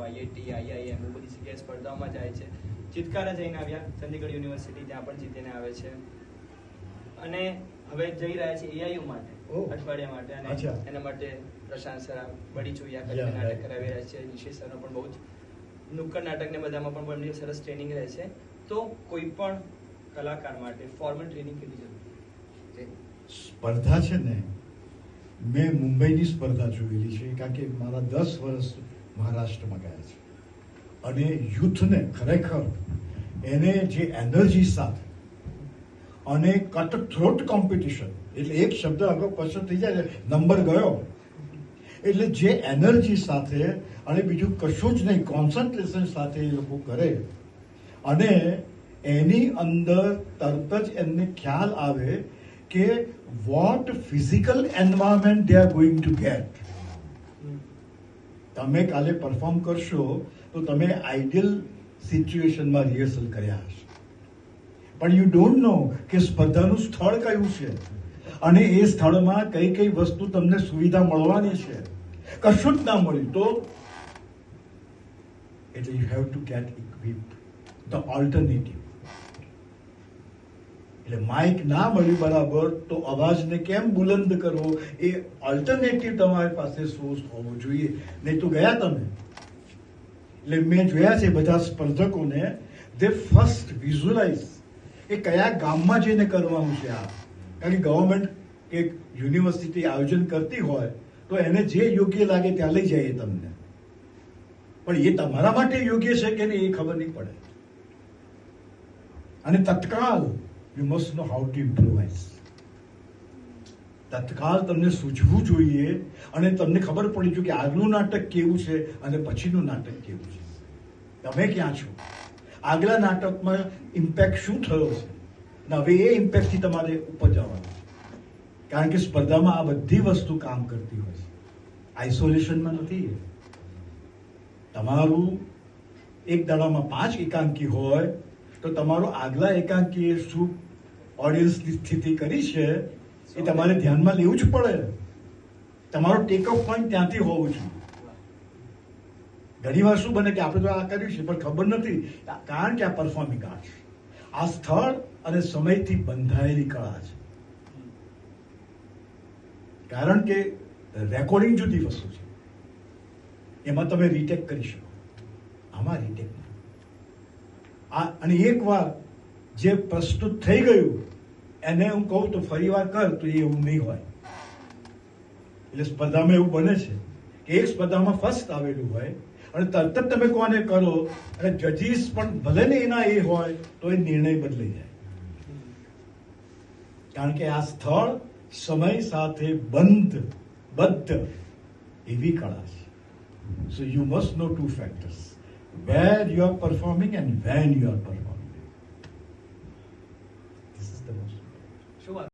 IIT, IIM બધી જગ્યાએ સ્પર્ધાઓમાં જાય છે. ચિતકારા જઈને આવ્યા, ચંદીગઢ યુનિવર્સિટી, ત્યાં પણ જીતીને આવે છે. અને હવે જઈ રહ્યા છે AIU માટે, અઠવાડિયા માટે, અને એના માટે પ્રશાંત સર બડી ચોયા કરીને નાટક કરાવી રહ્યા છે. નિશિત સરનો પણ બહુ જ નુક્કડ નાટક ને બધામાં પણ બહુ સરસ ટ્રેનિંગ રહે છે. તો કોઈ પણ કલાકાર માટે ફોર્મલ ટ્રેનિંગ કેટલી જરૂરી છે? સ્પર્ધા છે ને, મેં મુંબઈની સ્પર્ધા જોયેલી છે, કારણ કે મારા 10 વર્ષ મહારાષ્ટ્રમાં ગયા છે. અને યુથને ખરેખર એને જે એનર્જી સાથે અને કટ થ્રોટ કોમ્પિટિશન, એટલે એક શબ્દ આગળ પાછળ થઈ જાય નંબર ગયો, એટલે જે એનર્જી સાથે અને બીજું કશું જ નહીં, કોન્સન્ટ્રેશન સાથે એ લોકો કરે અને એની અંદર તરત જ એમને ખ્યાલ આવે કે what physical environment they are going to get. તમે કાલે પરફોર્મ કરશો તો તમે આઈડિયલ સિચ્યુએશનમાં રિહર્સલ કર્યા હશે, પણ યુ ડોન્ટ નો કે સ્પર્ધાનું સ્થળ કયું છે અને એ સ્થળમાં કઈ કઈ વસ્તુ તમને સુવિધા મળવાની છે. કશું જ ના મળ્યું તો એટલે you have to gate equipped the alternative. એટલે માઇક ના મળ્યું બરાબર તો અવાજને કેમ બુલંદ કરવો, એ ઓલ્ટરનેટિવ તમારી પાસે સોર્સ હોવો જોઈએ. નહીં તો ગયા તમે. એટલે મેં જોયા છે બધા સ્પર્ધકોને, દે ફર્સ્ટ વિઝ્યુઅલાઇઝ એ કયા ગામમાં જઈને કરવાનું છે આ. કારણ કે ગવર્મેન્ટ કે યુનિવર્સિટી આયોજન કરતી હોય તો એને જે યોગ્ય લાગે ત્યાં લઈ જાય તમને, પણ એ તમારા માટે યોગ્ય છે કે નહીં એ ખબર નહીં પડે. અને તત્કાલ you must know how to improvise. તત્કાલ તમને સૂઝવું જોઈએ અને તમને ખબર પડી જોઈએ કે આગલું નાટક કેવું છે અને પછીનું નાટક કેવું છે. તમે ક્યાં છો, આગલા નાટકમાં ઇમ્પેક્ટ શું થયો છે, અને હવે એ ઇમ્પેક્ટથી તમારે ઉપર જવાનું છે. કારણ કે સ્પર્ધામાં આ બધી વસ્તુ કામ કરતી હોય છે, આઇસોલેશનમાં નથી. તમારું એક દાડામાં 5 એકાંકી હોય તો તમારો આગલા એકાંકીએ શું ઓડિયન્સની સ્થિતિ કરી છે એ તમારે ધ્યાનમાં લેવું જ પડે. તમારો ટેક ઓફ પોઈન્ટ ત્યાંથી હોવું જોઈએ. ઘણી વાર શું બને કે આપણે તો આ કર્યું છે પણ ખબર નથી, કારણ કે આ પરફોર્મિંગ આર્ટ છે, આ સ્થળ અને સમયથી બંધાયેલી કળા છે. કારણ કે રેકોર્ડિંગ જુદી વસ્તુ છે, એમાં તમે રીટેક કરી શકો, આમાં રીટેક અને એક વાર જે પ્રસ્તુત થઈ ગયું એને હું કહું તો ફરી વાર કર તો એ એવું નહીં હોય. એટલે સ્પર્ધામાં એવું બને છે કે એક સ્પર્ધામાં ફર્સ્ટ આવેલું હોય અને તરત જ તમે કોને કરો અને જજીસ પણ ભલે ને એના એ હોય તો એ નિર્ણય બદલાઈ જાય. કારણ કે આ સ્થળ સમય સાથે બદ્ધ એવી કળા છે. So you must know 2 factors, where you are performing and when you are performing. This is the most important.